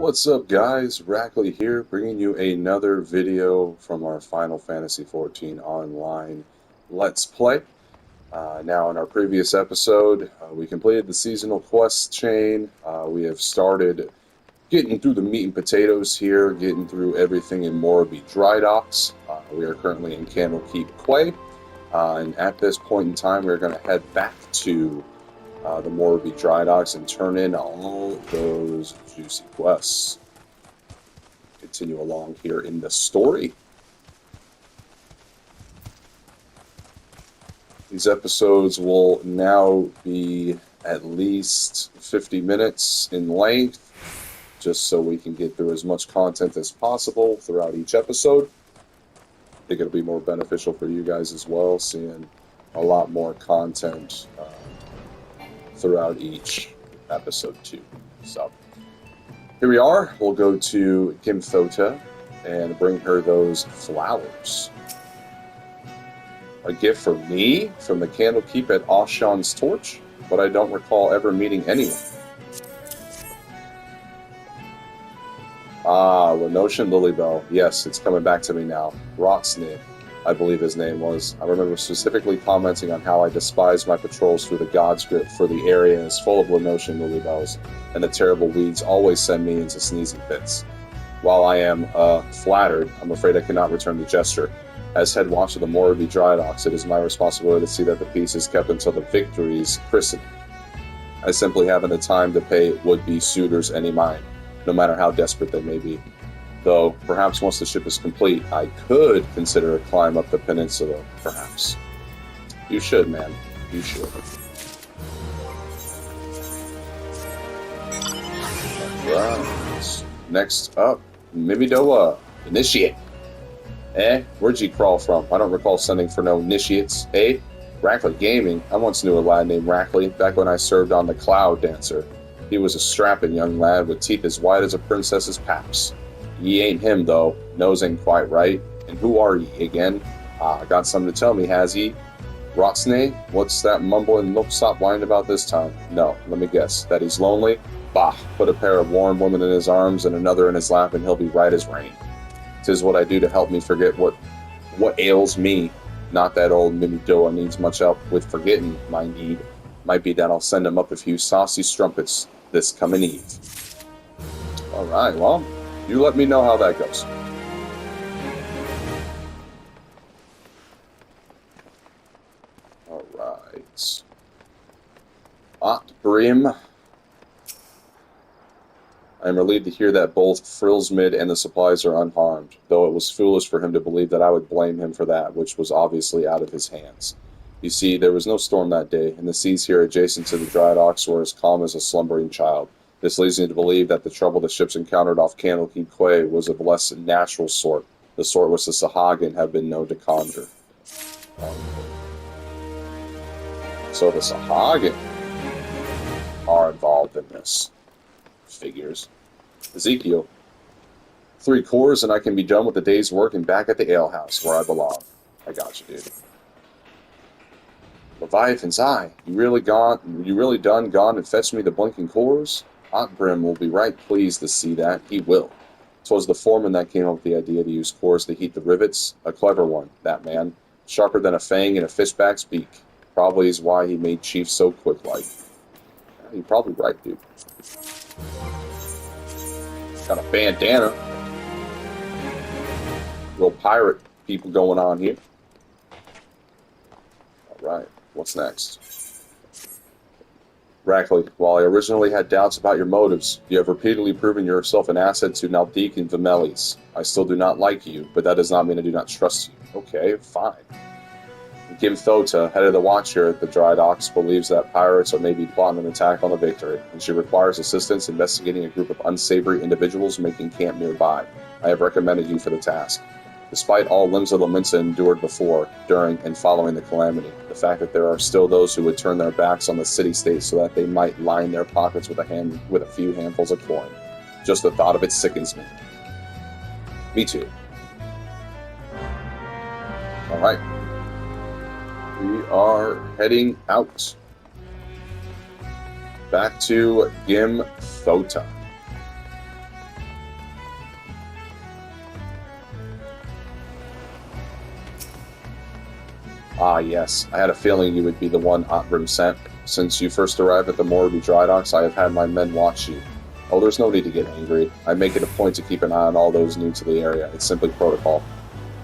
What's up, guys? Rackley here, bringing you another video from our Final Fantasy XIV Online Let's Play. Now, in our previous episode, we completed the seasonal quest chain. We have started getting through the meat and potatoes here, getting through everything in Morabee Dry Docks. We are currently in Candlekeep Quay, and at this point in time, we're going to head back to the Morabee Dry Docks and turn in all those juicy quests. Continue along here in the story. These episodes will now be at least 50 minutes in length, just so we can get through as much content as possible throughout each episode. I think it'll be more beneficial for you guys as well, seeing a lot more content throughout each episode too. So here we are. We'll go to Gimthota and bring her those flowers. A gift for me from the Candlekeep at Ashan's Torch, but I don't recall ever meeting anyone. Lenoshan Lilybell. Yes, it's coming back to me now. Rotsney, I believe his name was. I remember specifically commenting on how I despise my patrols through the God's Grip, for the area is full of Lenoshan Lilybells, and the terrible weeds always send me into sneezing fits. While I am flattered, I'm afraid I cannot return the gesture. As head watch of the Morabee Dry Docks, it is my responsibility to see that the peace is kept until the victory's christening. I simply haven't the time to pay would-be suitors any mind, no matter how desperate they may be. Though, perhaps once the ship is complete, I could consider a climb up the peninsula, perhaps. You should, man. You should. Right. Next up, Mimidoa. Initiate. Where'd you crawl from? I don't recall sending for no initiates. Rackley Gaming. I once knew a lad named Rackley, back when I served on the Cloud Dancer. He was a strapping young lad with teeth as white as a princess's paps. Ye ain't him, though. Nose ain't quite right. And who are ye, again? Got something to tell me, has ye? Rotsney? What's that mumbling milksop whining about this time? No, let me guess. That he's lonely? Bah, put a pair of warm women in his arms and another in his lap and he'll be right as rain. 'Tis what I do to help me forget what ails me. Not that old Mimidoa needs much help with forgetting my need. Might be that I'll send him up a few saucy strumpets this coming eve. Alright, well, you let me know how that goes. Alright. Brim. I am relieved to hear that both Frillsmid and the supplies are unharmed, though it was foolish for him to believe that I would blame him for that, which was obviously out of his hands. You see, there was no storm that day, and the seas here adjacent to the dry docks were as calm as a slumbering child. This leads me to believe that the trouble the ships encountered off Candlekeep Quay was of less natural sort, the sort which the Sahagin have been known to conjure. So the Sahagin are involved in this. Figures. Ezekiel. 3 cores and I can be done with the day's work and back at the alehouse where I belong. I got you, dude. Leviathan's eye. You really gone and fetched me the blinking cores? Otbrim will be right pleased to see that. He will. 'Twas the foreman that came up with the idea to use cores to heat the rivets. A clever one, that man. Sharper than a fang in a fishback's beak. Probably is why he made Chief so quick-like. Yeah, you're probably right, dude. Got a bandana. Real pirate people going on here. Alright, what's next? Rackley, while I originally had doubts about your motives, you have repeatedly proven yourself an asset to Naldik and Vimelis. I still do not like you, but that does not mean I do not trust you. Okay, fine. Gimthota, head of the watch here at the dry docks, believes that pirates are maybe plotting an attack on the Victory, and she requires assistance investigating a group of unsavory individuals making camp nearby. I have recommended you for the task. Despite all Limbs of Laminsa endured before, during, and following the calamity, the fact that there are still those who would turn their backs on the city-state so that they might line their pockets with a few handfuls of coin. Just the thought of it sickens me. Me too. Alright. We are heading out. Back to Gimthota. Ah, yes. I had a feeling you would be the one Otgrim sent. Since you first arrived at the Morby dry docks, I have had my men watch you. Oh, there's no need to get angry. I make it a point to keep an eye on all those new to the area. It's simply protocol.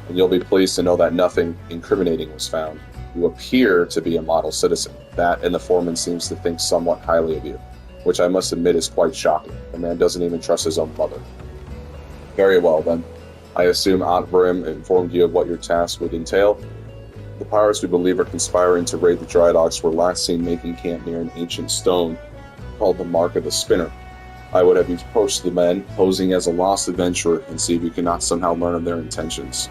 And you'll be pleased to know that nothing incriminating was found. You appear to be a model citizen. That and the foreman seems to think somewhat highly of you, which I must admit is quite shocking. The man doesn't even trust his own mother. Very well, then. I assume Otgrim informed you of what your task would entail. The pirates we believe are conspiring to raid the dry docks were last seen making camp near an ancient stone called the Mark of the Spinner. I would have you approach the men, posing as a lost adventurer, and see if you cannot somehow learn of their intentions.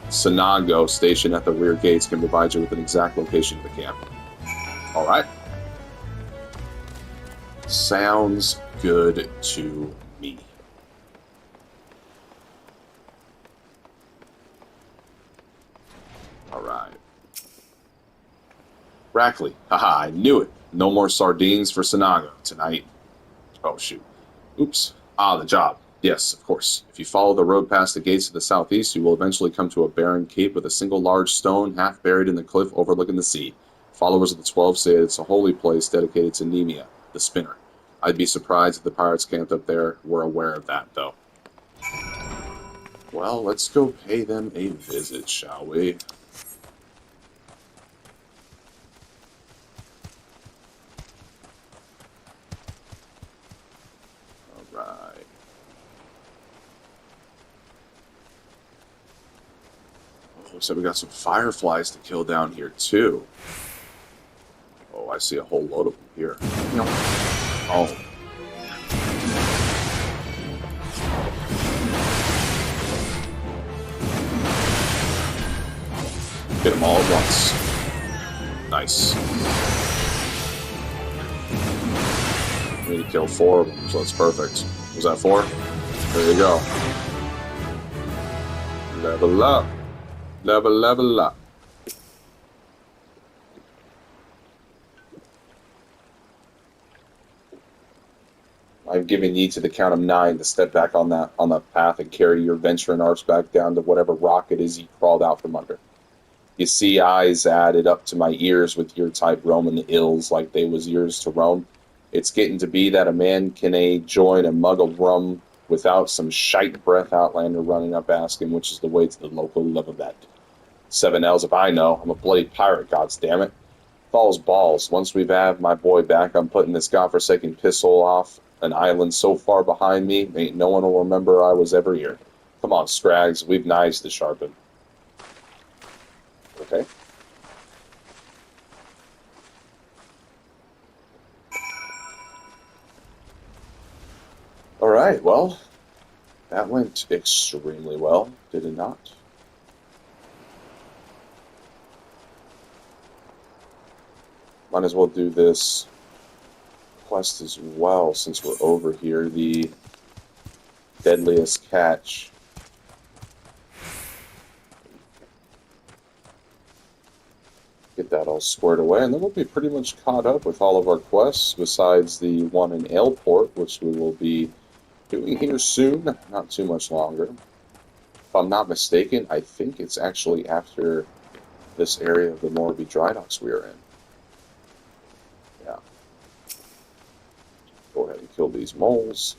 Sanago, stationed at the rear gates, can provide you with an exact location of the camp. Alright. Sounds good to me. Alright. Rackley. Haha, I knew it. No more sardines for Sanago tonight. Oh, shoot. Oops. Ah, the job. Yes, of course. If you follow the road past the gates to the southeast, you will eventually come to a barren cape with a single large stone half buried in the cliff overlooking the sea. Followers of the 12 say it's a holy place dedicated to Nemea, the spinner. I'd be surprised if the pirates camped up there were aware of that, though. Well, let's go pay them a visit, shall we? Alright. Looks like we got some fireflies to kill down here, too. Oh, I see a whole load of them here. Oh. Get them all at once. Nice. We need to kill 4 of them, so that's perfect. Was that 4? There you go. Level up. Level up. I've given ye to the count of 9 to step back on that path and carry your venturing arts back down to whatever rock it is ye crawled out from under. You see eyes added up to my ears with your type roaming the ills like they was yours to roam. It's getting to be that a man can join a mug of rum without some shite breath outlander running up asking which is the way to the local love event. 7 L's if I know. I'm a bloody pirate, goddammit. Falls balls. Once we've had my boy back, I'm putting this godforsaken pisshole off an island so far behind me, ain't no one will remember I was ever here. Come on, Scrags, we've knives to sharpen. Okay. Alright, well, that went extremely well, did it not? Might as well do this quest as well since we're over here. The deadliest catch. Get that all squared away, and then we'll be pretty much caught up with all of our quests besides the one in Aleport, which we will be doing here soon, not too much longer. If I'm not mistaken, I think it's actually after this area of the Morby dry docks we are in. Yeah. Go ahead and kill these moles.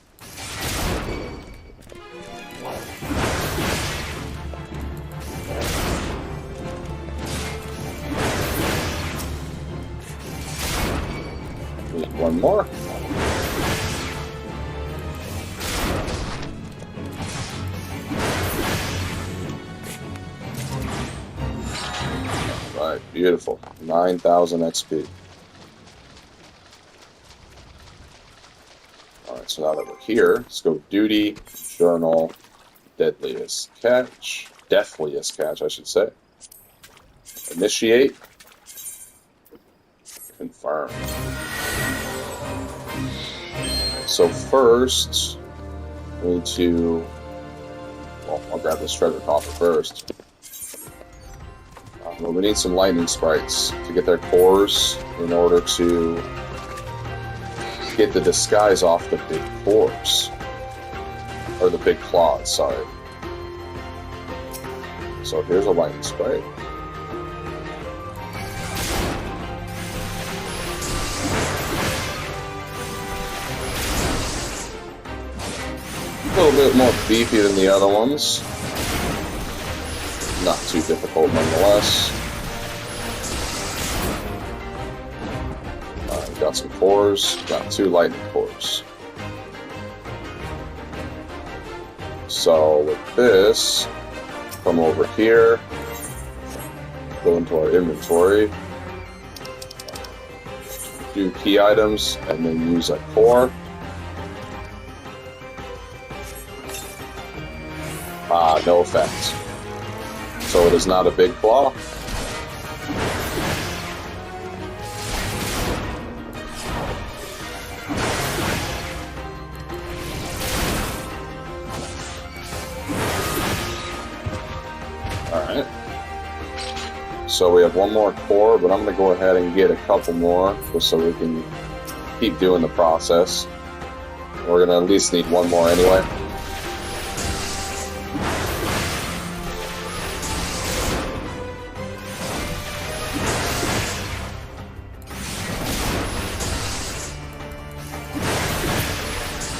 Need one more. Alright, beautiful. 9,000 XP. Alright, so now that we're here, let's go duty, journal, deadliest catch, deathliest catch, I should say. Initiate. Confirm. So first, we need to, well, I'll grab this treasure coffer first. Well, we need some lightning sprites to get their cores in order to get the disguise off the big cores. Or the big claws, sorry. So here's a lightning sprite. A little bit more beefy than the other ones. Not too difficult nonetheless. Got some cores. Got 2 lightning cores. So with this, come over here, go into our inventory, do key items, and then use a core. No effect. So it is not a big claw. Alright. So we have 1 more core, but I'm going to go ahead and get a couple more, just so we can keep doing the process. We're going to at least need 1 more anyway.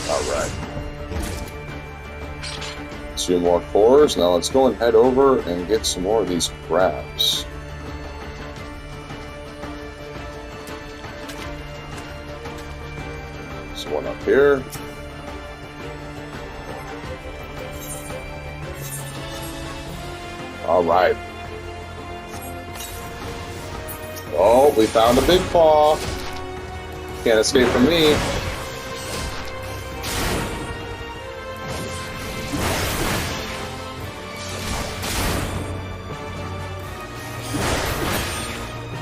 Alright. 2 more cores. Now let's go and head over and get some more of these crabs. There's 1 up here. Alright. Oh, we found a big claw. Can't escape from me.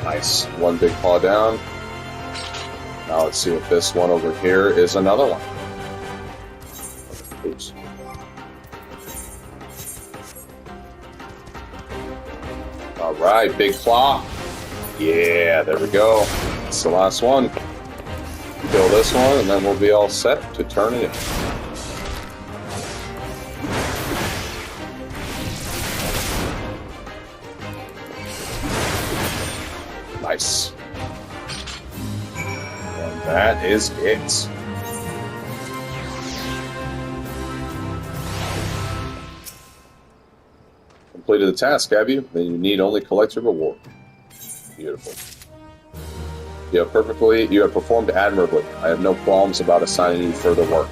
Nice. 1 big paw down. Now let's see if this one over here is another one. Oops. Alright, big claw. Yeah, there we go. That's the last one. Kill this one, and then we'll be all set to turn it in. Nice. And that is it. Completed the task, have you? Then you need only collect your reward. Beautiful. You have performed admirably. I have no qualms about assigning you further work.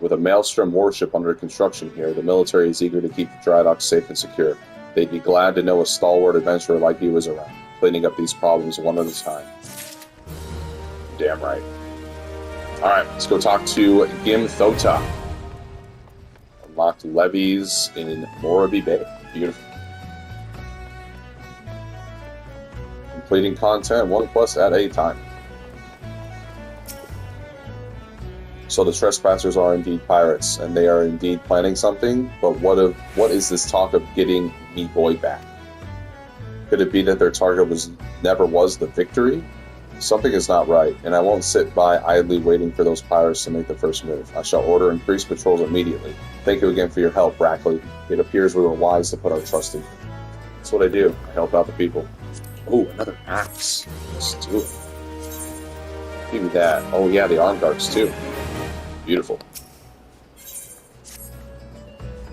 With a Maelstrom warship under construction here, the military is eager to keep the dry dock safe and secure. They'd be glad to know a stalwart adventurer like you is around, cleaning up these problems one at a time. Damn right. Alright, let's go talk to Gim Thota. Unlocked levies in Moraby Bay. Beautiful. Completing content 1 quest at a time. So the trespassers are indeed pirates, and they are indeed planning something, but what is this talk of getting me boy back? Could it be that their target never was the victory? Something is not right, and I won't sit by idly waiting for those pirates to make the first move. I shall order increased patrols immediately. Thank you again for your help, Brackley. It appears we were wise to put our trust in you. That's what I do. I help out the people. Oh, another axe. Let's do it. Give me that. Oh yeah, the arm guards too. Beautiful.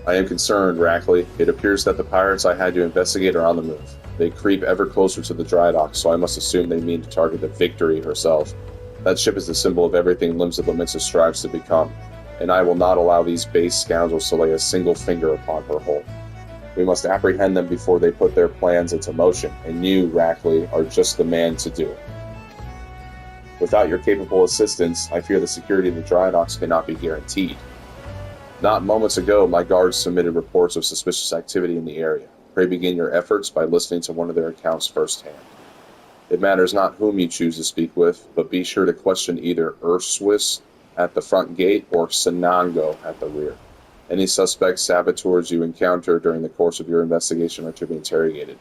I am concerned, Rackley. It appears that the pirates I had to investigate are on the move. They creep ever closer to the dry dock, so I must assume they mean to target the Victory herself. That ship is the symbol of everything Limbs of Lamitza strives to become, and I will not allow these base scoundrels to lay a single finger upon her hull. We must apprehend them before they put their plans into motion, and you, Rackley, are just the man to do it. Without your capable assistance, I fear the security of the dry docks cannot be guaranteed. Not moments ago, my guards submitted reports of suspicious activity in the area. Pray begin your efforts by listening to one of their accounts firsthand. It matters not whom you choose to speak with, but be sure to question either Urswis at the front gate or Sanango at the rear. Any suspects, saboteurs you encounter during the course of your investigation are to be interrogated.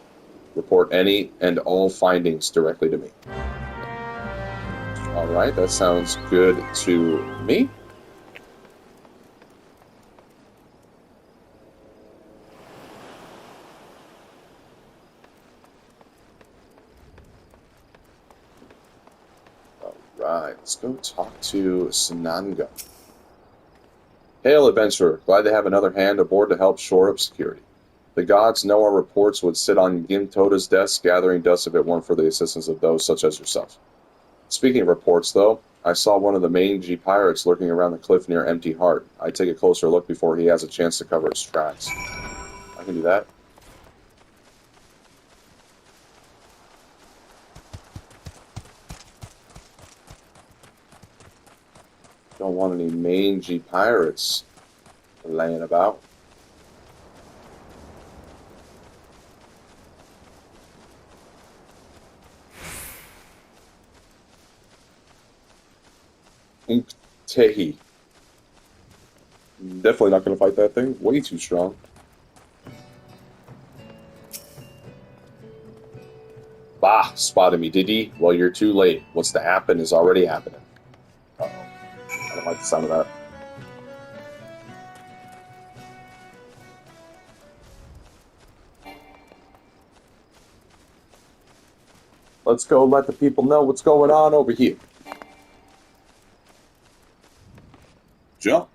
Report any and all findings directly to me. Alright, that sounds good to me. Alright, let's go talk to Sanango. Hail, adventurer. Glad to have another hand aboard to help shore up security. The gods know our reports would sit on Gimtoda's desk gathering dust if it weren't for the assistance of those such as yourself. Speaking of reports, though, I saw one of the mangy pirates lurking around the cliff near Empty Heart. I'd take a closer look before he has a chance to cover his tracks. I can do that. Don't want any mangy pirates laying about. Tehi. Definitely not going to fight that thing. Way too strong. Bah, spotted me, did he? Well, you're too late. What's to happen is already happening. Uh-oh. I don't like the sound of that. Let's go let the people know what's going on over here. Jump.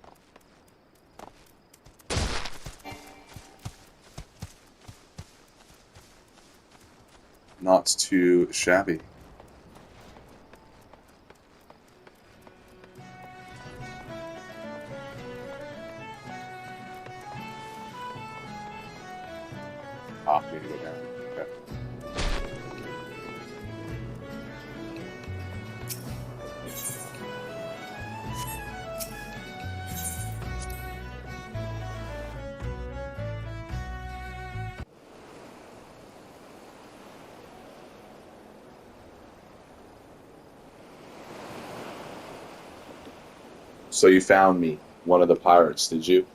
Not too shabby. Ah, we need to go down. Okay. So you found me, one of the pirates, did you?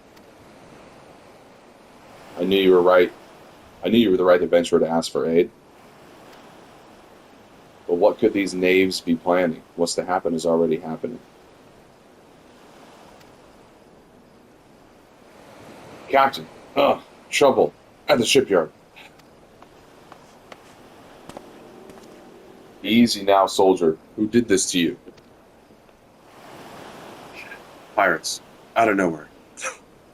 I knew you were right. I knew you were the right adventurer to ask for aid. But what could these knaves be planning? What's to happen is already happening. Captain, trouble at the shipyard. Easy now, soldier. Who did this to you? Pirates, out of nowhere.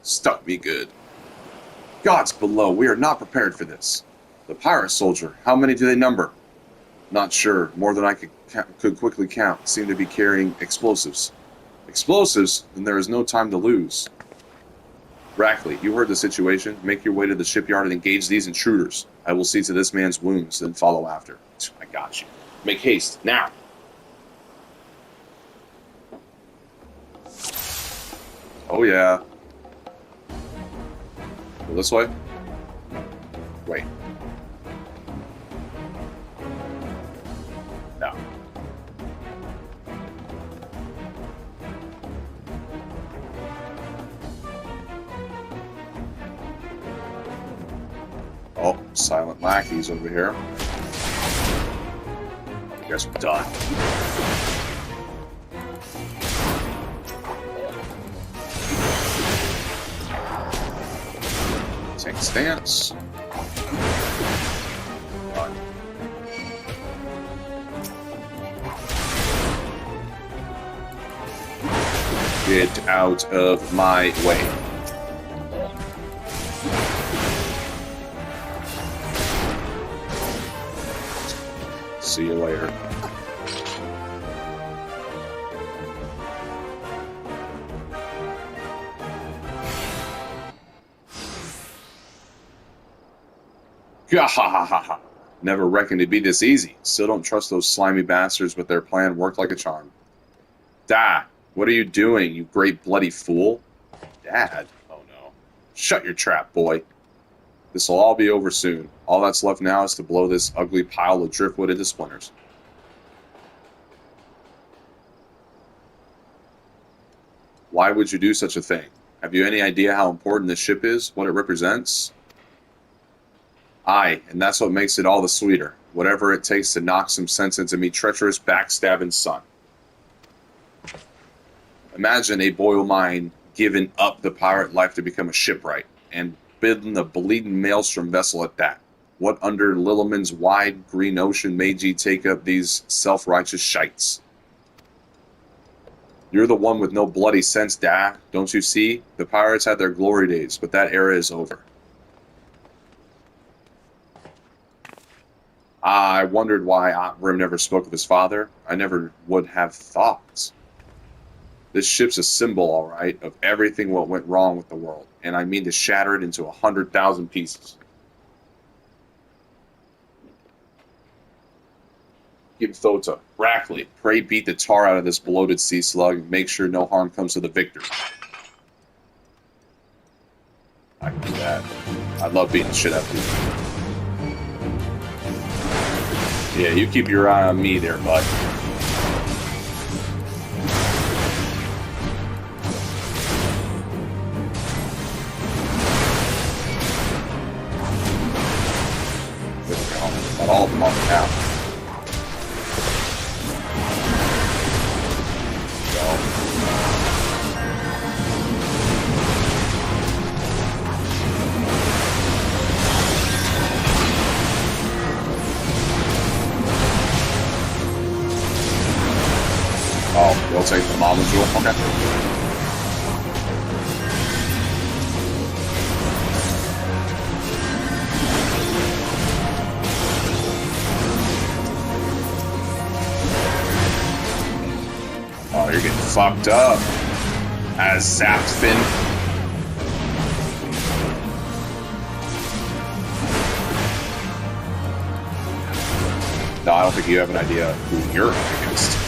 Stuck me good. Gods below, we are not prepared for this. The pirate soldier, how many do they number? Not sure, more than I could quickly count, seem to be carrying explosives. Explosives? Then there is no time to lose. Rackley, you heard the situation. Make your way to the shipyard and engage these intruders. I will see to this man's wounds, then follow after. I got you. Make haste, now! Oh yeah. Go this way? Wait. No. Oh, silent lackeys over here. I guess we're done. Take a stance. Get out of my way. See you later. Gahahaha. Never reckoned it'd be this easy. Still don't trust those slimy bastards, but their plan worked like a charm. Dad, what are you doing, you great bloody fool? Dad? Oh no. Shut your trap, boy. This'll all be over soon. All that's left now is to blow this ugly pile of driftwood into splinters. Why would you do such a thing? Have you any idea how important this ship is? What it represents? Aye, and that's what makes it all the sweeter. Whatever it takes to knock some sense into me treacherous, backstabbing son. Imagine a boy of mine giving up the pirate life to become a shipwright, and bidding the bleeding maelstrom vessel at that. What under Lilliman's wide green ocean made ye take up these self-righteous shites? You're the one with no bloody sense, Da. Don't you see? The pirates had their glory days, but that era is over. I wondered why Grim never spoke of his father. I never would have thought. This ship's a symbol, all right, of everything what went wrong with the world, and I mean to shatter it into 100,000 pieces. Give Thota, Rackley, pray beat the tar out of this bloated sea slug and make sure no harm comes to the victor. I can do that. I love beating the shit out of you. Yeah, you keep your eye on me there, bud. Got all of them on now. Oh, you'll take the mama jewel? Okay. Oh, you're getting fucked up. As zapped Finn. No, I don't think you have an idea who you're up against.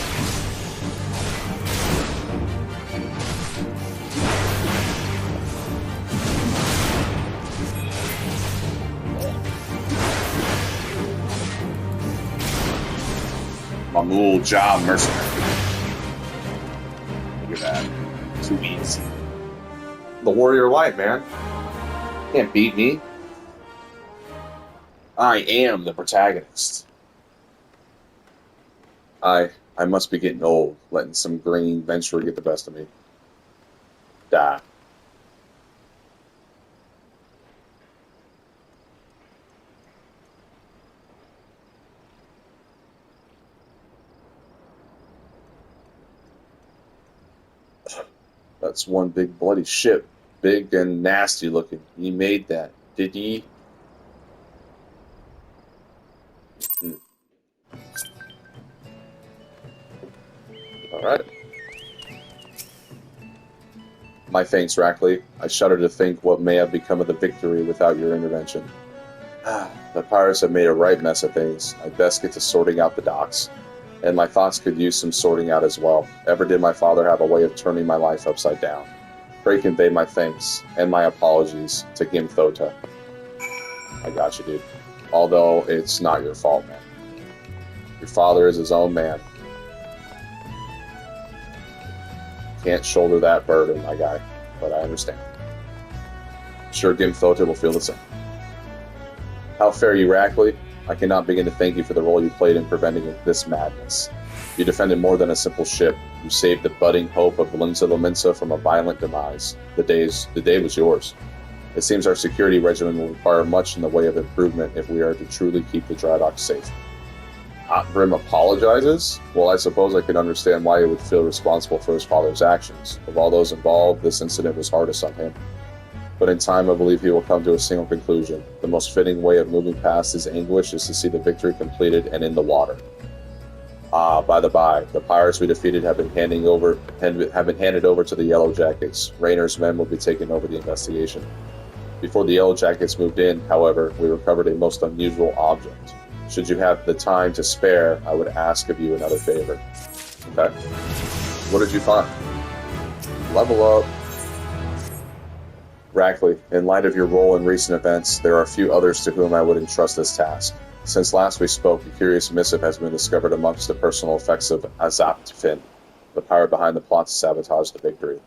Mamul job mercenary. Look at that. Too easy. The warrior light, man. Can't beat me. I am the protagonist. I must be getting old, letting some green venture get the best of me. Die. That's one big bloody ship. Big and nasty looking. He made that, did he? Alright. My thanks, Rackley. I shudder to think what may have become of the victory without your intervention. The pirates have made a right mess of things. I best get to sorting out the docks. And my thoughts could use some sorting out as well. Ever did my father have a way of turning my life upside down? Pray convey my thanks and my apologies to Gim Thota. I got you, dude. Although it's not your fault, man. Your father is his own man. Can't shoulder that burden, my guy, but I understand. Sure, Gim Thota will feel the same. How fare you, Rackley? I cannot begin to thank you for the role you played in preventing this madness. You defended more than a simple ship. You saved the budding hope of Linza Lominsa from a violent demise. The day was yours. It seems our security regimen will require much in the way of improvement if we are to truly keep the dry dock safe. Grim apologizes? Well, I suppose I can understand why he would feel responsible for his father's actions. Of all those involved, this incident was hardest on him. But in time, I believe he will come to a single conclusion. The most fitting way of moving past his anguish is to see the victory completed and in the water. By the by, the pirates we defeated have been handed over to the Yellow Jackets. Rayner's men will be taking over the investigation. Before the Yellow Jackets moved in, however, we recovered a most unusual object. Should you have the time to spare, I would ask of you another favor. Okay. What did you find? Level up. Rackley, in light of your role in recent events, there are a few others to whom I would entrust this task. Since last we spoke, a curious missive has been discovered amongst the personal effects of Azapt Finn, the pirate behind the plot to sabotage the victory.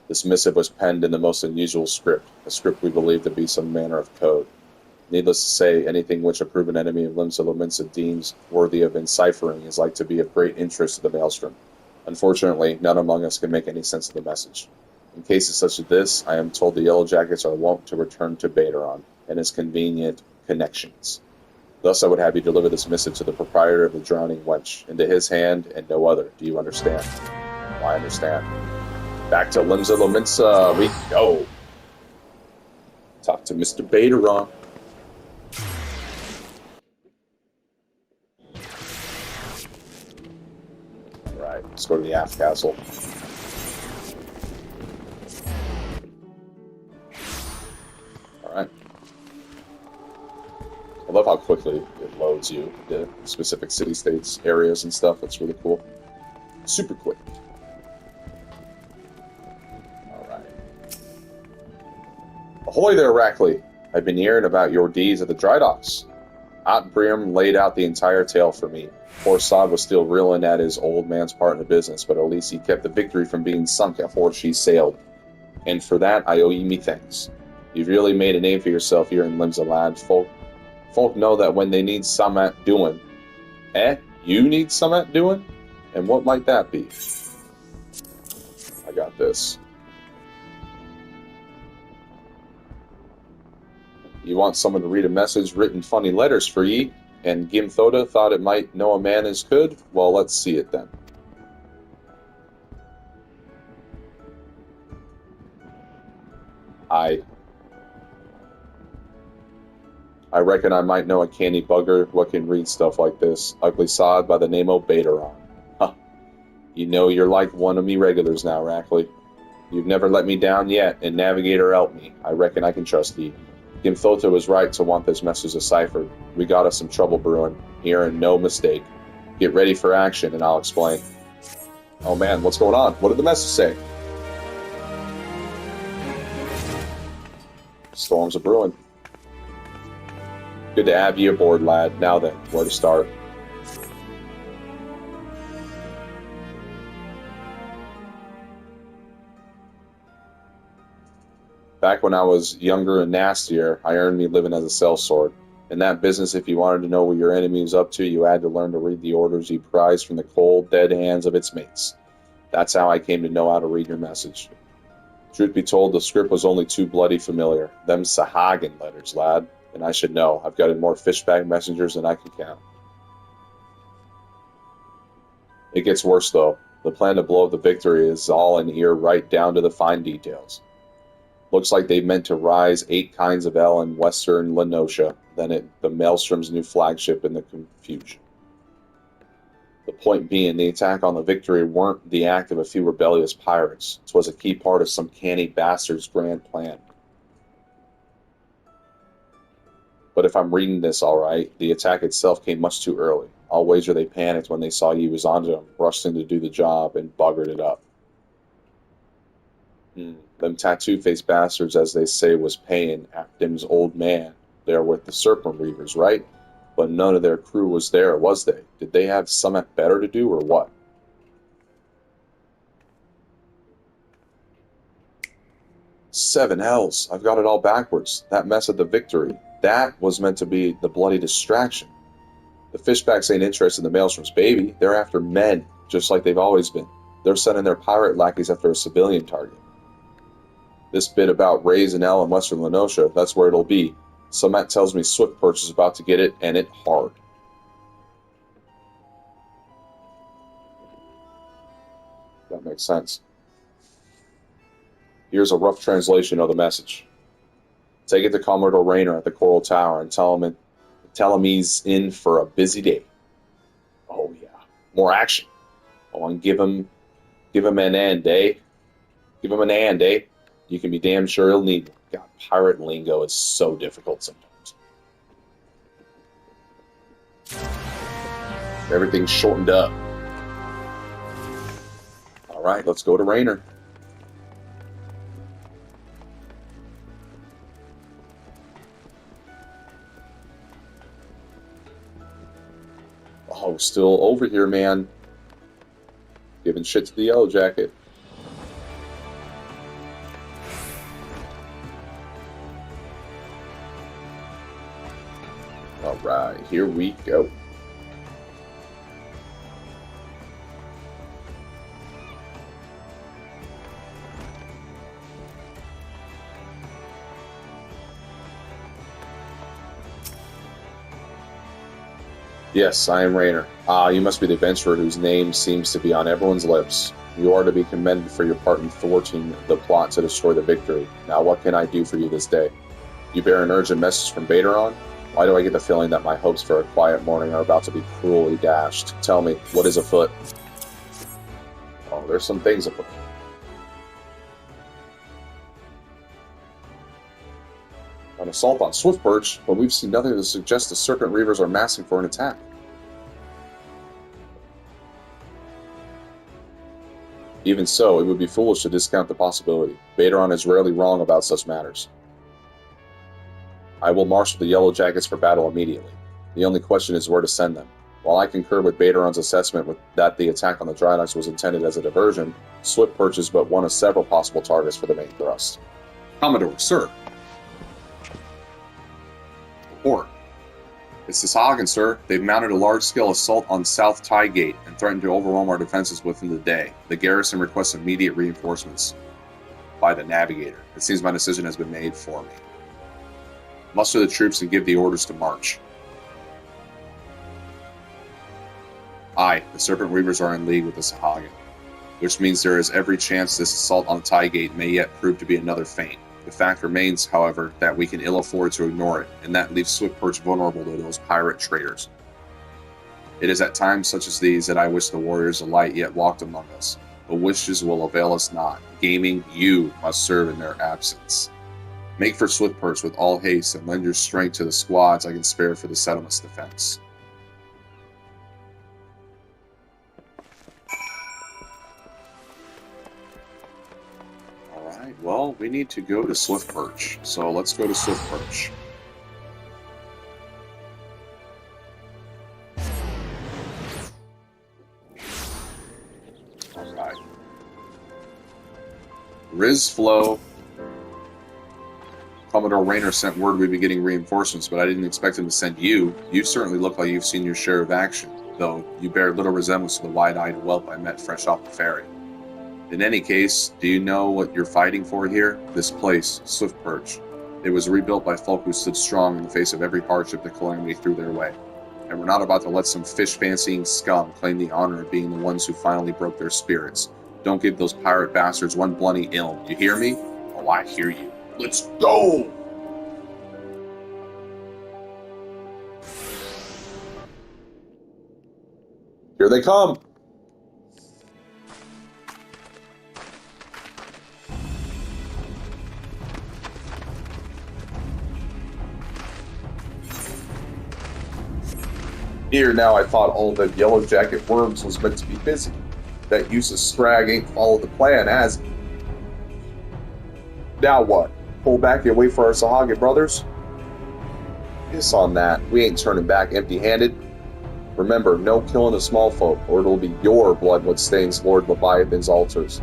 This missive was penned in the most unusual script, a script we believe to be some manner of code. Needless to say, anything which a proven enemy of Limsa Lominsa deems worthy of enciphering is like to be of great interest to the Maelstrom. Unfortunately, none among us can make any sense of the message. In cases such as this, I am told the Yellow Jackets are wont to return to Baderon and his convenient connections. Thus I would have you deliver this missive to the proprietor of the Drowning Wench, into his hand and no other. Do you understand? I understand. Back to Limsa Lominsa we go. Talk to Mr. Bateron. Alright, let's go to the aft castle. Alright. I love how quickly it loads you, the specific city-states, areas, and stuff. That's really cool. Super quick. Alright. Ahoy there, Rackley! I've been hearing about your deeds at the dry docks. Aunt Briam laid out the entire tale for me. Poor Sod was still reeling at his old man's part in the business, but at least he kept the victory from being sunk afore she sailed. And for that, I owe ye me thanks. You've really made a name for yourself here in Limsa, lad. Folk know that when they need summat doing. You need summat doing? And what might that be? I got this. You want someone to read a message written funny letters for ye, and Gimthoda thought it might know a man as could? Well, let's see it then. I reckon I might know a canny bugger what can read stuff like this. Ugly sod by the name of Bateron. Huh. You know you're like one of me regulars now, Rackley. You've never let me down yet, and Navigator helped me. I reckon I can trust ye. Gimthota was right to want this message deciphered. We got us some trouble brewing, here and no mistake. Get ready for action, and I'll explain. Oh man, what's going on? What did the message say? Storms are brewing. Good to have you aboard, lad. Now then, where to start? Back when I was younger and nastier, I earned me living as a sellsword. In that business, if you wanted to know what your enemy was up to, you had to learn to read the orders you prized from the cold, dead hands of its mates. That's how I came to know how to read your message. Truth be told, the script was only too bloody familiar. Them Sahagan letters, lad. And I should know. I've got more fishbag messengers than I can count. It gets worse, though. The plan to blow up the Victory is all in ear right down to the fine details. Looks like they meant to rise 8 kinds of ale in western Lenosha, then the Maelstrom's new flagship in the confusion. The point being, the attack on the Victory weren't the act of a few rebellious pirates. 'Twas a key part of some canny bastard's grand plan. But if I'm reading this all right, the attack itself came much too early. I'll wager they panicked when they saw you was onto them, rushed in to do the job, and buggered it up. Them tattoo-faced bastards, as they say, was paying Aptim's old man. They're with the Serpent Reavers, right? But none of their crew was there, was they? Did they have something better to do, or what? Seven hells, I've got it all backwards. That mess at the Victory, that was meant to be the bloody distraction. The fishbacks ain't interested in the Maelstrom's baby. They're after men, just like they've always been. They're sending their pirate lackeys after a civilian target. This bit about Rays and L in western Lenosha, that's where it'll be. Somat tells me Swift Perch is about to get it, and it hard. That makes sense. Here's a rough translation of the message. Take it to Commodore Rayner at the Coral Tower and tell him he's in for a busy day. Oh yeah, more action. Oh, and give him an end, eh? Give him an hand, eh? You can be damn sure he'll need one. God, pirate lingo is so difficult sometimes. Everything's shortened up. All right, let's go to Rayner. Oh, still over here, man. Giving shit to the Yellow Jacket. Alright, here we go. Yes, I am Rayner. Ah, you must be the adventurer whose name seems to be on everyone's lips. You are to be commended for your part in thwarting the plot to destroy the victory. Now what can I do for you this day? You bear an urgent message from Baderon? Why do I get the feeling that my hopes for a quiet morning are about to be cruelly dashed? Tell me, what is afoot? Oh, there's some things afoot. An assault on Swiftperch, but we've seen nothing to suggest the Serpent Reavers are massing for an attack. Even so, it would be foolish to discount the possibility. Baderon is rarely wrong about such matters. I will marshal the Yellow Jackets for battle immediately. The only question is where to send them. While I concur with Baderon's assessment that the attack on the Drynocks was intended as a diversion, Swiftperch is but one of several possible targets for the main thrust. Commodore, sir. Report. It's the Sahagin, sir. They've mounted a large-scale assault on South Tie Gate and threatened to overwhelm our defenses within the day. The garrison requests immediate reinforcements by the Navigator. It seems my decision has been made for me. Muster the troops and give the orders to march. Aye, the Serpent Reavers are in league with the Sahagin, which means there is every chance this assault on Tie Gate may yet prove to be another feint. The fact remains, however, that we can ill afford to ignore it, and that leaves Swiftperch vulnerable to those pirate traitors. It is at times such as these that I wish the warriors of light yet walked among us, but wishes will avail us not. Gaming, you must serve in their absence. Make for Swiftperch with all haste, and lend your strength to the squads I can spare for the settlement's defense. Well, we need to go to Swiftperch, so let's go to Swiftperch. Alright. Rizflow. Commodore Raynor sent word we'd be getting reinforcements, but I didn't expect him to send you. You certainly look like you've seen your share of action, though you bear little resemblance to the wide-eyed whelp I met fresh off the ferry. In any case, do you know what you're fighting for here? This place, Swiftperch. It was rebuilt by folk who stood strong in the face of every hardship that calamity threw their way. And we're not about to let some fish-fancying scum claim the honor of being the ones who finally broke their spirits. Don't give those pirate bastards one bloody ill. You hear me? Oh, I hear you. Let's go! Here they come! Here now I thought all the Yellow Jacket worms was meant to be busy. That useless scrag ain't followed the plan, has he? Now what? Pull back and wait for our Sahagin brothers? Piss on that. We ain't turning back empty-handed. Remember, no killing of small folk, or it'll be your blood what stains Lord Leviathan's altars.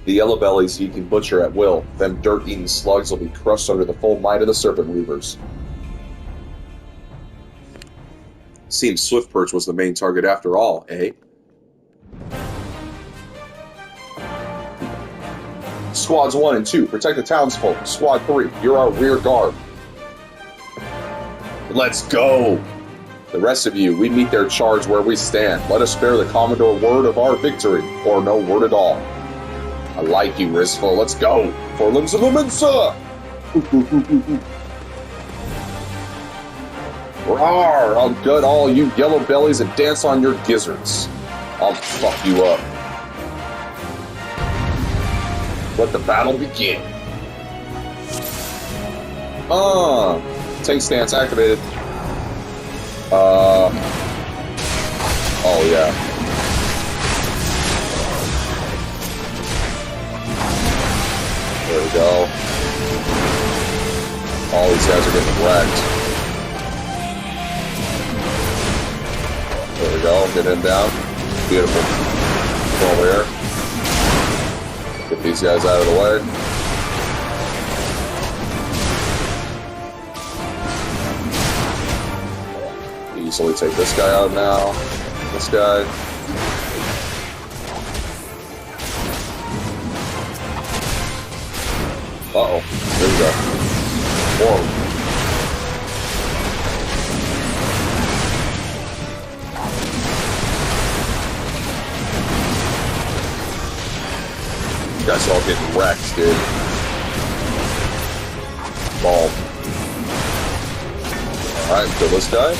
The yellow bellies he can butcher at will. Them dirt-eating slugs will be crushed under the full might of the Serpent Reavers. Seems Swiftperch was the main target after all, eh? Squads 1 and 2, protect the townsfolk. Squad 3, you're our rear guard. Let's go! The rest of you, we meet their charge where we stand. Let us spare the Commodore word of our victory, or no word at all. I like you, Rizflow. Let's go! For limbs of the Mensa! Rawr! I'll gut all you yellow bellies and dance on your gizzards. I'll fuck you up. Let the battle begin. Tank stance activated. Oh yeah. There we go. All these guys are getting wrecked. There we go, get him down. Beautiful. Go over here. Get these guys out of the way. Easily take this guy out now. This guy. Uh-oh. There we go. Whoa. guys are all getting wrecked, dude. Boom. Alright, kill this guy.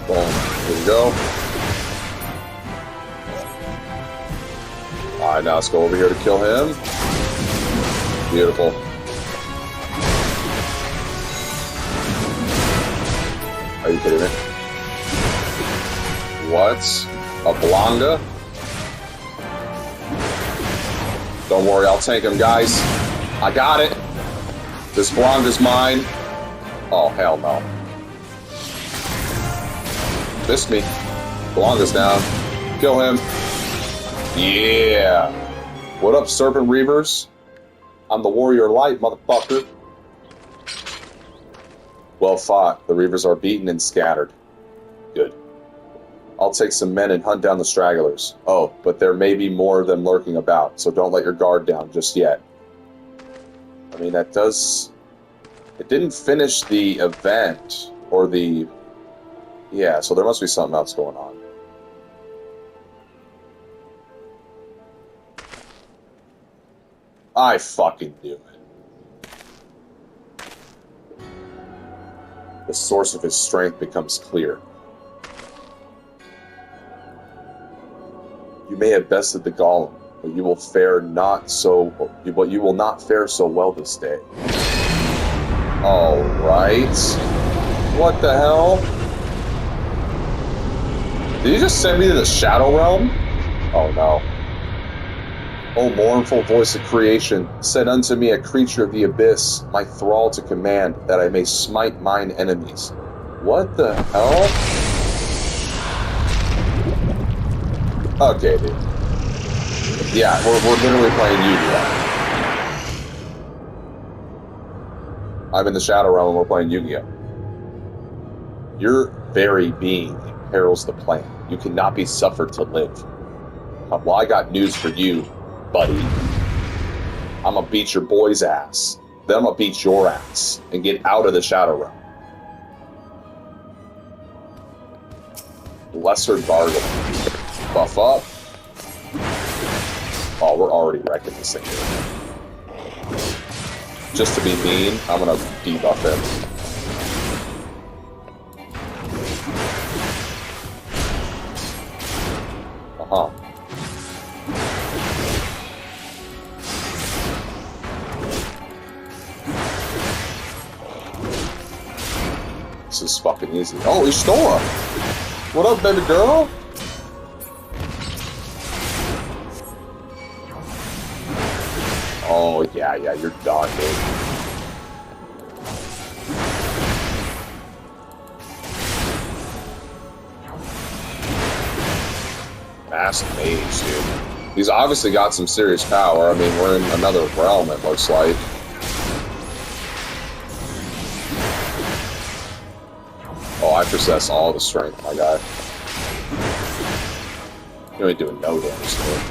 Boom. Here we go. Alright, now let's go over here to kill him. Beautiful. Are you kidding me? What? A Blonga? Don't worry, I'll tank him, guys. I got it. This Blonga's mine. Oh, hell no. Missed me. Blonga's down. Kill him. Yeah. What up, Serpent Reavers? I'm the Warrior Light, motherfucker. Well fought. The Reavers are beaten and scattered. Good. I'll take some men and hunt down the stragglers. Oh, but there may be more of them lurking about, so don't let your guard down just yet. I mean, that does... It didn't finish the event, or the... Yeah, so there must be something else going on. I fucking knew it. The source of his strength becomes clear. You may have bested the golem, but you will fare not so. But you will not fare so well this day. All right. What the hell? Did you just send me to the Shadow Realm? Oh no. O mournful voice of creation, send unto me a creature of the abyss, my thrall to command, that I may smite mine enemies. What the hell? Okay, dude. Yeah, we're literally playing Yu-Gi-Oh! I'm in the Shadow Realm and we're playing Yu-Gi-Oh! Your very being imperils the plan. You cannot be suffered to live. Well, I got news for you, buddy. I'm gonna beat your boy's ass. Then I'm gonna beat your ass and get out of the Shadow Realm. Lesser Gargle. Buff up. Oh, we're already wrecking this thing here. Just to be mean, I'm gonna debuff him. Uh-huh. This is fucking easy. Oh, Ishtora! What up, baby girl? Oh, yeah, you're done, dude. Masked Mage, dude. He's obviously got some serious power. I mean, we're in another realm, it looks like. Oh, I possess all the strength, my guy. You ain't doing no damage to him.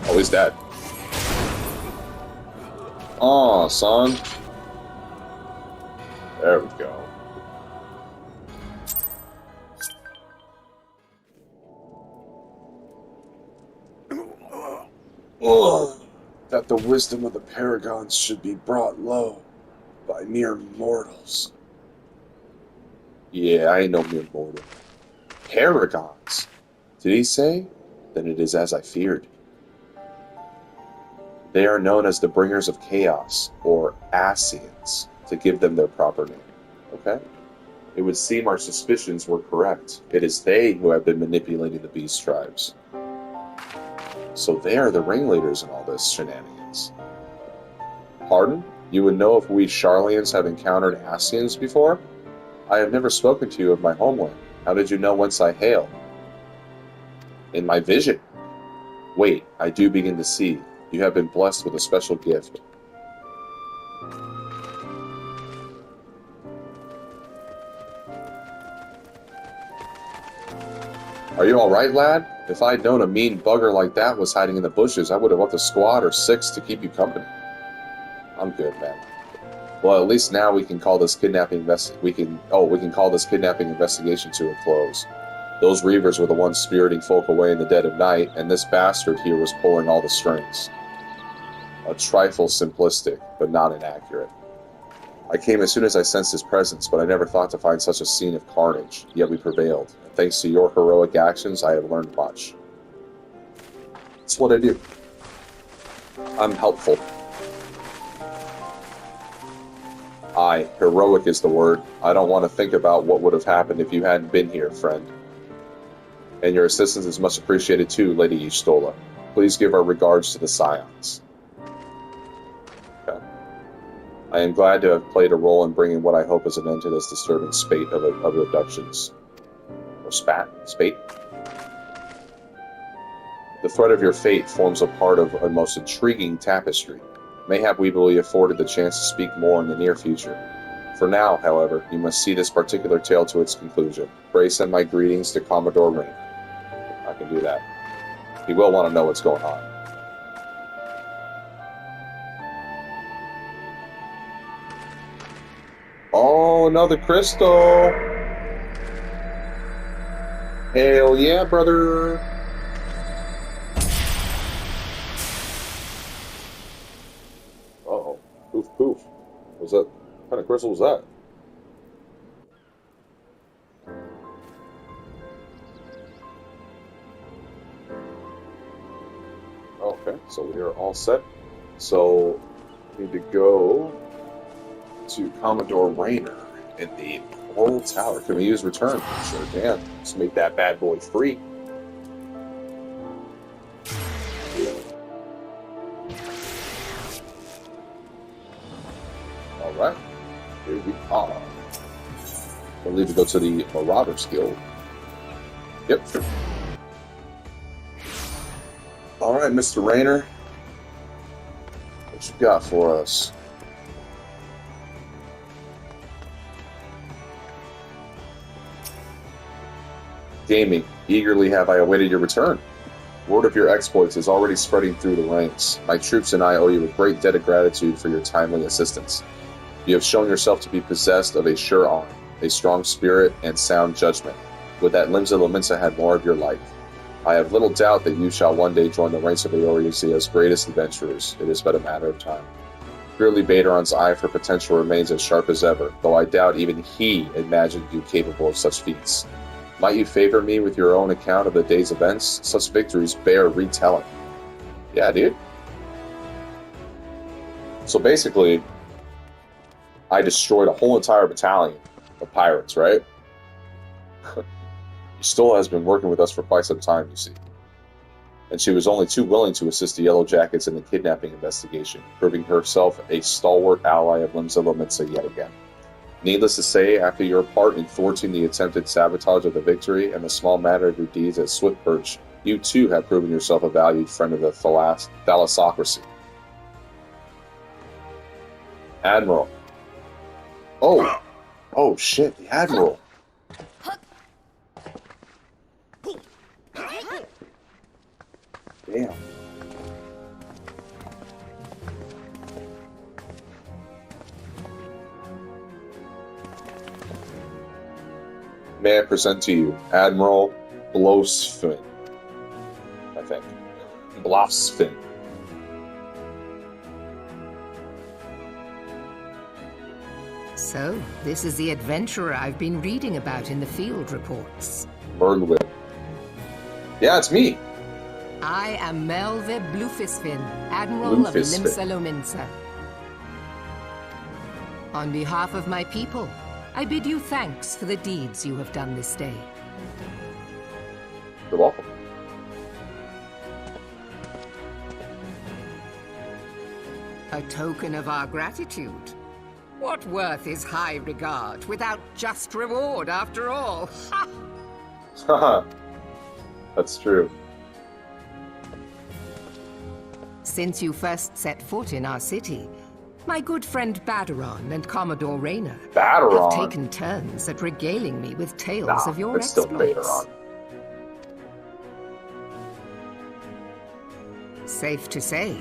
Oh, he's dead. Aw, son. There we go. Ugh. That the wisdom of the paragons should be brought low by mere mortals. Yeah, I ain't no mere mortal. Paragons? Did he say? Then it is as I feared. They are known as the bringers of chaos, or Asians, to give them their proper name. Okay? It would seem our suspicions were correct. It is they who have been manipulating the beast tribes. So they are the ringleaders in all this shenanigans. Pardon? You would know if we Charlians have encountered Asians before? I have never spoken to you of my homeland. How did you know whence I hail? In my vision. Wait, I do begin to see. You have been blessed with a special gift. Are you alright, lad? If I'd known a mean bugger like that was hiding in the bushes, I would have left a squad or 6 to keep you company. I'm good, man. Well, at least now we can call this kidnapping investigation to a close. Those reavers were the ones spiriting folk away in the dead of night, and this bastard here was pulling all the strings. A trifle simplistic, but not inaccurate. I came as soon as I sensed his presence, but I never thought to find such a scene of carnage, yet we prevailed, and thanks to your heroic actions, I have learned much. It's what I do. I'm helpful. Aye, heroic is the word. I don't want to think about what would have happened if you hadn't been here, friend. And your assistance is much appreciated too, Lady Y'shtola. Please give our regards to the Scions. Okay. I am glad to have played a role in bringing what I hope is an end to this disturbing spate of abductions. Or spate? The thread of your fate forms a part of a most intriguing tapestry. Mayhap we will be afforded the chance to speak more in the near future. For now, however, you must see this particular tale to its conclusion. Pray send my greetings to Commodore Rain. I can do that. He will want to know what's going on. Oh, another crystal! Hell yeah, brother! Uh-oh. Poof, poof. What kind of crystal was that? Okay, so we are all set. So, we need to go to Commodore Rainer in the Coral Tower. Can we use return? Sure can. Let's make that bad boy free. Alright, here we are. I believe we go to the Marauders Guild. Yep. Alright, Mr. Rainer. What you got for us? Gaming, eagerly have I awaited your return. Word of your exploits is already spreading through the ranks. My troops and I owe you a great debt of gratitude for your timely assistance. You have shown yourself to be possessed of a sure arm, a strong spirit, and sound judgment. Would that Limsa Lominsa had more of your like. I have little doubt that you shall one day join the ranks of Eorzea's greatest adventurers. It is but a matter of time. Clearly Baderon's eye for potential remains as sharp as ever, though I doubt even he imagined you capable of such feats. Might you favor me with your own account of the day's events? Such victories bear retelling. Yeah, dude. So basically, I destroyed a whole entire battalion of pirates, right? Y'shtola has been working with us for quite some time, you see. And she was only too willing to assist the Yellow Jackets in the kidnapping investigation, proving herself a stalwart ally of Limsa Lominsa yet again. Needless to say, after your part in thwarting the attempted sabotage of the victory and the small matter of your deeds at Swiftperch, you too have proven yourself a valued friend of the thalassocracy. Admiral. Oh shit, the Admiral. Damn. May I present to you Admiral Blofsfin, I think. Blofsfin. So, this is the adventurer I've been reading about in the field reports. Bergwin. Yeah, it's me. I am Melve Blufisfin, Admiral of Limsa Lominsa. On behalf of my people, I bid you thanks for the deeds you have done this day. You're welcome. A token of our gratitude. What worth is high regard without just reward after all? Ha! Haha. That's true. Since you first set foot in our city, my good friend Baderon and Commodore Rainer have taken turns at regaling me with tales of your exploits. Safe to say,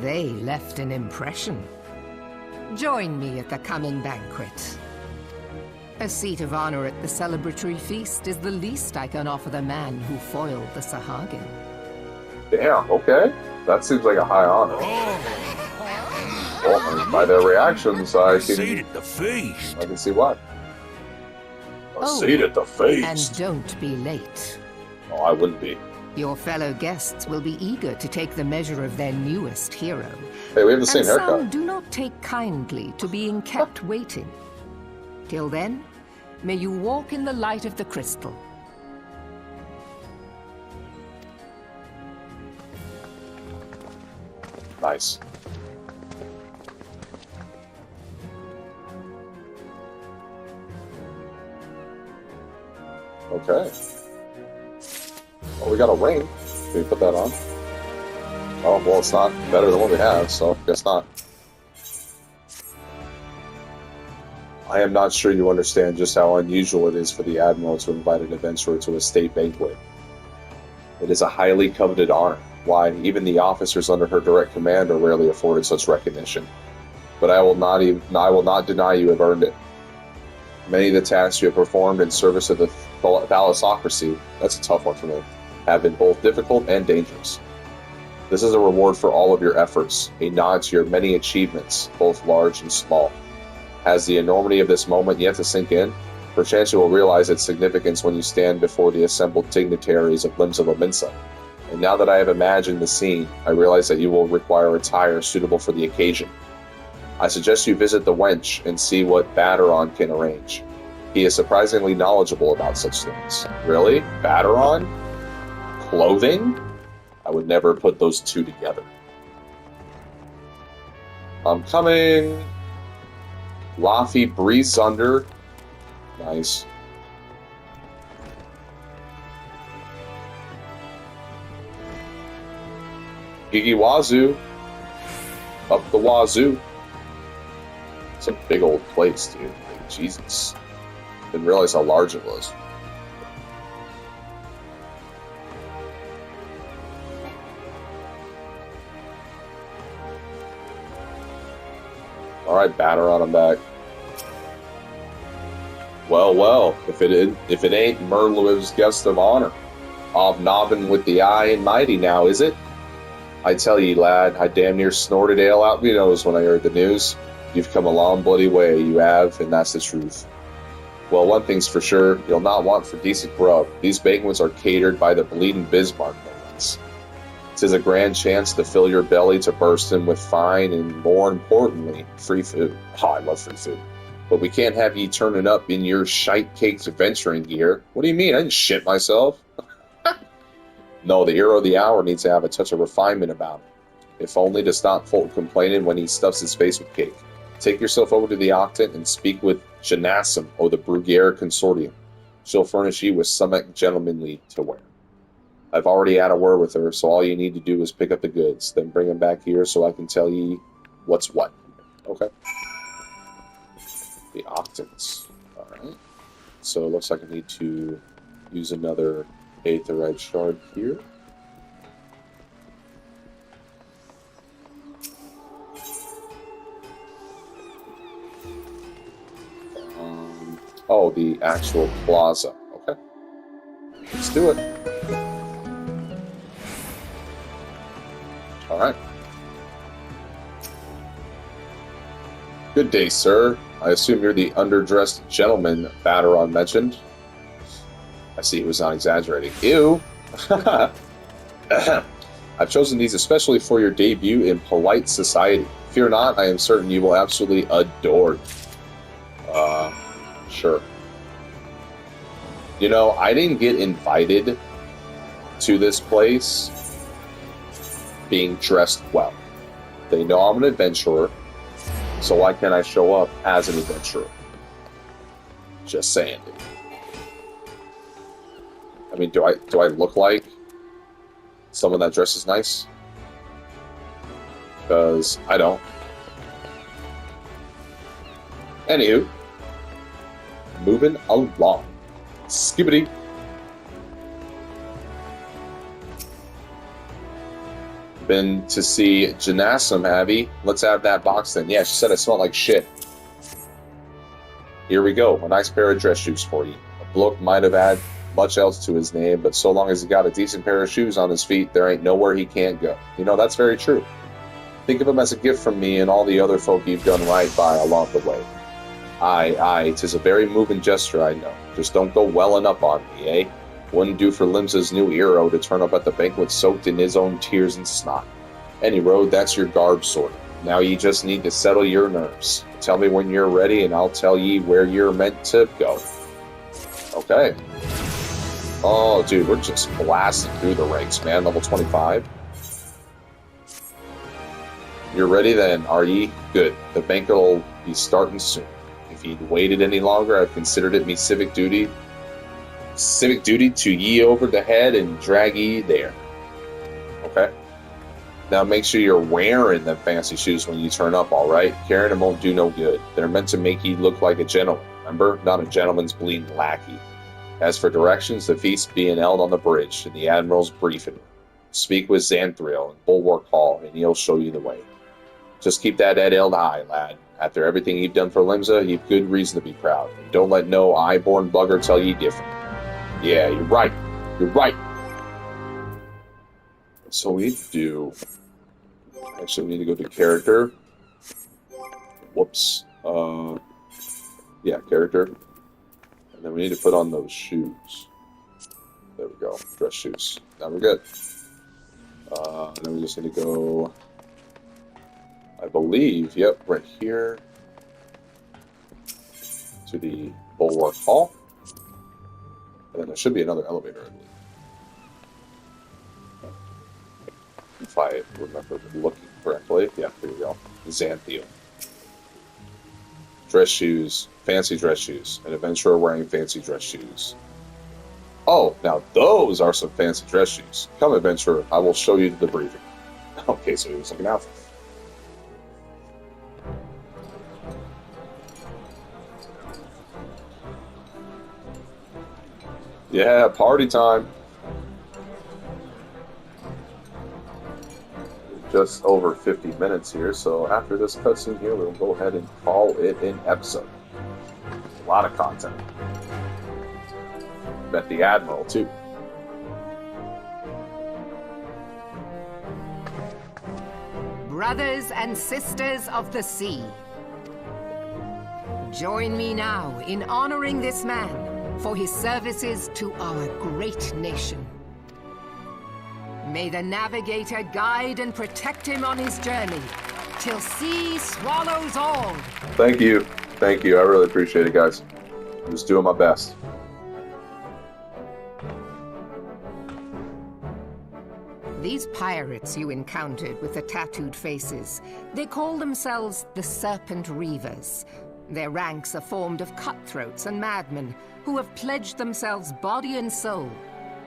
they left an impression. Join me at the coming banquet. A seat of honor at the celebratory feast is the least I can offer the man who foiled the Sahagin. Damn, okay. That seems like a high honor. Well, I mean, by their reactions, I Seat at the feast. can see why. A seat at the feast. And don't be late. Oh, I wouldn't be. Your fellow guests will be eager to take the measure of their newest hero. Hey, we have the same haircut. Some do not take kindly to being kept waiting. Till then, may you walk in the light of the crystal. Nice. Okay. Well, we got a ring. Can we put that on? Oh, well, it's not better than what we have, so guess not. I am not sure you understand just how unusual it is for the Admiral to invite an adventurer to a state banquet. It is a highly coveted honor. Why, even the officers under her direct command are rarely afforded such recognition. But I will not deny you have earned it. Many of the tasks you have performed in service of the thalassocracy, that's a tough one for me, have been both difficult and dangerous. This is a reward for all of your efforts, a nod to your many achievements, both large and small. Has the enormity of this moment yet to sink in? Perchance you will realize its significance when you stand before the assembled dignitaries of Limbs of Ominsa. And now that I have imagined the scene, I realize that you will require attire suitable for the occasion. I suggest you visit the wench and see what Baderon can arrange. He is surprisingly knowledgeable about such things. Really? Baderon? Clothing? I would never put those two together. I'm coming. Laffy breathes under. Nice. Gigi Wazoo. Up the wazoo. It's a big old place, dude. Like, Jesus. Didn't realize how large it was. Alright, Baderon, I'm back. Well, if it ain't Merluiv's guest of honor. Hobnobbing with the eye and mighty now, is it? I tell ye, lad, I damn near snorted ale out my nose when I heard the news. You've come a long bloody way, you have, and that's the truth. Well, one thing's for sure, you'll not want for decent grub. These banquets are catered by the bleeding Bismarck no less. 'Tis a grand chance to fill your belly to bursting with fine and, more importantly, free food. Oh, I love free food. But we can't have ye turning up in your shite-caked adventuring gear. What do you mean? I didn't shit myself. No, the hero of the hour needs to have a touch of refinement about him. If only to stop folk complaining when he stuffs his face with cake. Take yourself over to the Octant and speak with Janassim or the Bruguiere Consortium. She'll furnish you with somewhat gentlemanly to wear. I've already had a word with her, so all you need to do is pick up the goods, then bring them back here so I can tell ye what's what. Okay. The Octants. Alright. So it looks like I need to use another Aetherite shard here. Oh, the actual plaza. Okay. Let's do it. Alright. Good day, sir. I assume you're the underdressed gentleman Baderon mentioned. I see he was not exaggerating. Ew! I've chosen these especially for your debut in polite society. Fear not, I am certain you will absolutely adore it. Sure. You know, I didn't get invited to this place being dressed well. They know I'm an adventurer, so why can't I show up as an adventurer? Just saying, dude. I mean, do I look like someone that dresses nice? Because I don't. Anywho, moving along. Skibbity. Been to see Janassim, have you? Let's have that box then. Yeah, she said I smelled like shit. Here we go. A nice pair of dress shoes for you. A bloke might have had much else to his name, but so long as he got a decent pair of shoes on his feet, there ain't nowhere he can't go. You know, that's very true. Think of him as a gift from me and all the other folk you've done right by along the way. Aye, 'tis a very moving gesture, I know. Just don't go welling up on me, eh? Wouldn't do for Limsa's new hero to turn up at the banquet soaked in his own tears and snot. Any road, that's your garb sorted. Now ye just need to settle your nerves. Tell me when you're ready, and I'll tell ye where you're meant to go. Okay. Oh, dude, we're just blasting through the ranks, man. Level 25. You're ready then, are ye? Good. The banquet will be starting soon. If you'd waited any longer, I've considered it me civic duty to ye over the head and drag ye there. Okay. Now make sure you're wearing them fancy shoes when you turn up, alright? Carrying them won't do no good. They're meant to make ye look like a gentleman, remember? Not a gentleman's bleeding lackey. As for directions, the feast being held on the bridge, and the Admiral's briefing. Speak with Xanthriel in Bulwark Hall, and he'll show you the way. Just keep that head held high, lad. After everything you've done for Limsa, you've good reason to be proud. And don't let no eye-born bugger tell ye different. Yeah, you're right. You're right. So we need to do... Actually, we need to go to character. Whoops. Yeah, character. And then we need to put on those shoes. There we go. Dress shoes. Now we're good. And then we just need to go... I believe, yep, right here to the Bulwark Hall. And then there should be another elevator, I believe. If I remember looking correctly. Yeah, here we go. Xanthio. Dress shoes. Fancy dress shoes. An adventurer wearing fancy dress shoes. Oh, now those are some fancy dress shoes. Come, adventurer, I will show you the briefing. Okay, so he was looking out for me. Yeah, party time. Just over 50 minutes here, so after this cutscene here, we'll go ahead and call it an episode. A lot of content. Met the Admiral, too. Brothers and sisters of the sea, join me now in honoring this man for his services to our great nation. May the navigator guide and protect him on his journey, till sea swallows all. Thank you. Thank you. I really appreciate it, guys. I'm just doing my best. These pirates you encountered with the tattooed faces, they call themselves the Serpent Reavers. Their ranks are formed of cutthroats and madmen who have pledged themselves body and soul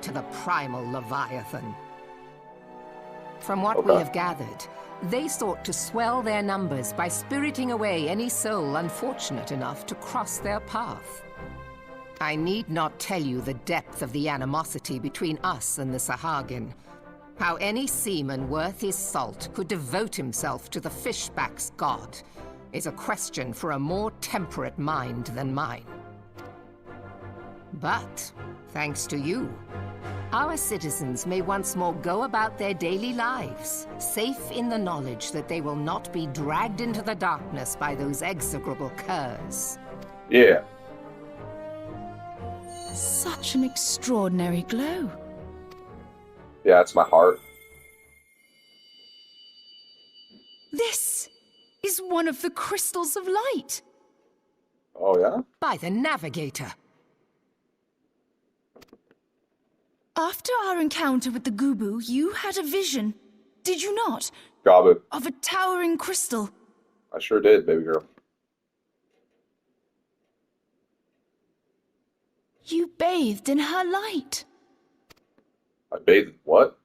to the primal Leviathan. From what we have gathered, they sought to swell their numbers by spiriting away any soul unfortunate enough to cross their path. I need not tell you the depth of the animosity between us and the Sahagin. How any seaman worth his salt could devote himself to the fishback's god is a question for a more temperate mind than mine. But, thanks to you, our citizens may once more go about their daily lives, safe in the knowledge that they will not be dragged into the darkness by those execrable curs. Yeah. Such an extraordinary glow. Yeah, it's my heart. This is one of the crystals of light. Oh, yeah? By the Navigator. After our encounter with the Gubu, you had a vision, did you not? Got it. Of a towering crystal. I sure did, baby girl. You bathed in her light. I bathed what?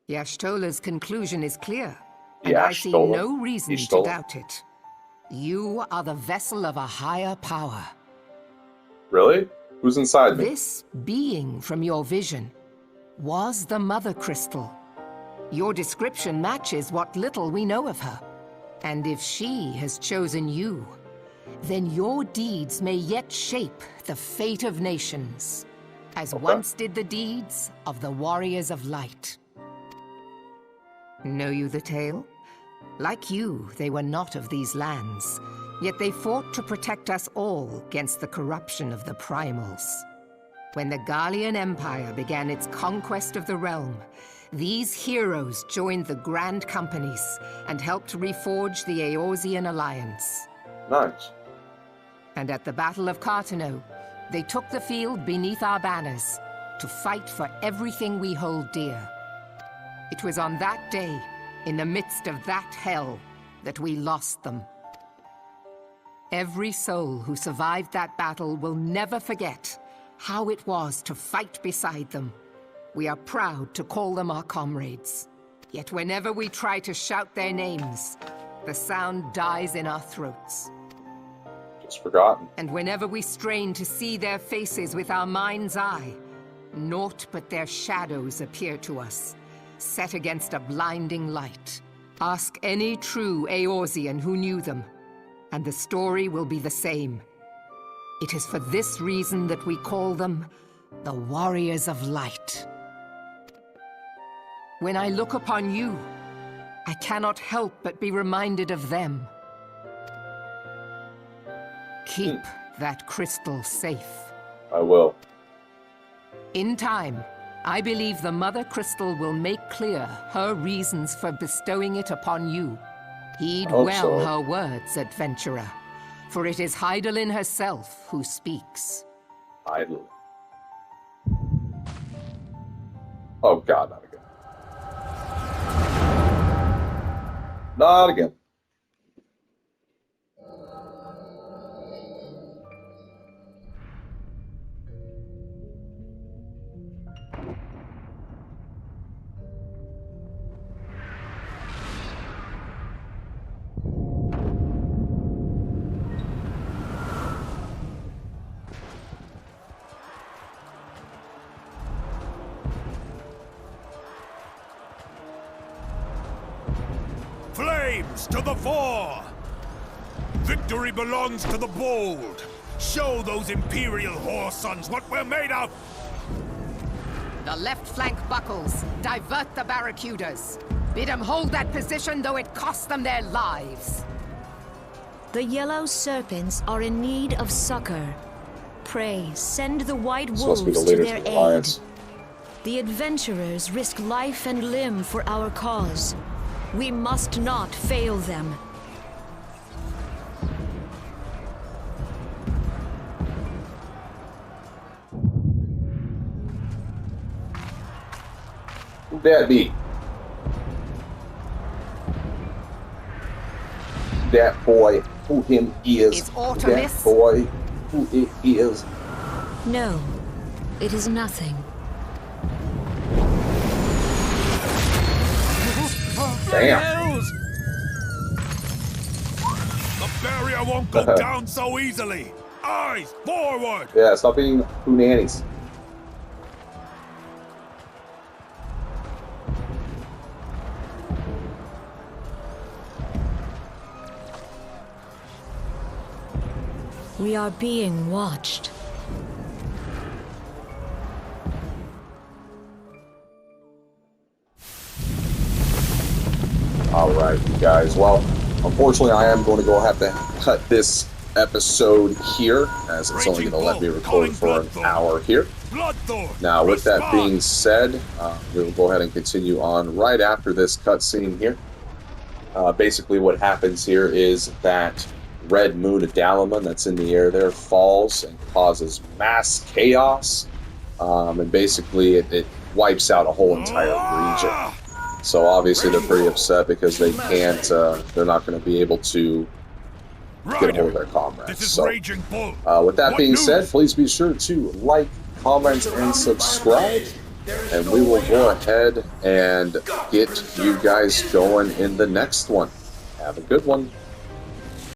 Yashtola's conclusion is clear, and I see no reason to doubt it. You are the vessel of a higher power. Really? Who's inside me? This being from your vision was the Mother Crystal. Your description matches what little we know of her. And if she has chosen you, then your deeds may yet shape the fate of nations, as once did the deeds of the warriors of light. Know you the tale? Like you, they were not of these lands, yet they fought to protect us all against the corruption of the primals. When the Garlean Empire began its conquest of the realm, these heroes joined the Grand Companies and helped reforge the Eorzean Alliance. Nice. And at the Battle of Cartano, they took the field beneath our banners to fight for everything we hold dear. It was on that day, in the midst of that hell, that we lost them. Every soul who survived that battle will never forget how it was to fight beside them. We are proud to call them our comrades. Yet whenever we try to shout their names, the sound dies in our throats. Just forgotten. And whenever we strain to see their faces with our mind's eye, naught but their shadows appear to us, set against a blinding light. Ask any true Eorzean who knew them, and the story will be the same. It is for this reason that we call them the Warriors of Light. When I look upon you, I cannot help but be reminded of them. Keep that crystal safe. I will. In time, I believe the Mother Crystal will make clear her reasons for bestowing it upon you. Heed Hope well so. her words, adventurer, for it is Hydaelyn herself who speaks. Idle. Oh god, not again. Not again. Flames to the fore! Victory belongs to the bold! Show those Imperial whoresons what we're made of! The left flank buckles. Divert the barracudas. Bid them hold that position, though it cost them their lives. The yellow serpents are in need of succor. Pray, send the white This must be wolves the to leaders their of the aid. Alliance. The adventurers risk life and limb for our cause. We must not fail them. Who that be? That boy who him is. Is Artemis? That boy who it is. No, it is nothing. Damn. Hells! The barrier won't go down so easily! Eyes forward! Yeah, stop being nannies. We are being watched. Alright, you guys. Well, unfortunately, I am going to have to cut this episode here, as it's only going to let me record for an hour here. Now, with that being said, we will go ahead and continue on right after this cutscene here. Basically, what happens here is that red moon of Dalaman that's in the air there falls and causes mass chaos, and basically it wipes out a whole entire region. So obviously they're pretty upset because they can't, they're not going to be able to get a hold of their comrades. So, with that being said, please be sure to like, comment, and subscribe. And we will go ahead and get you guys going in the next one. Have a good one.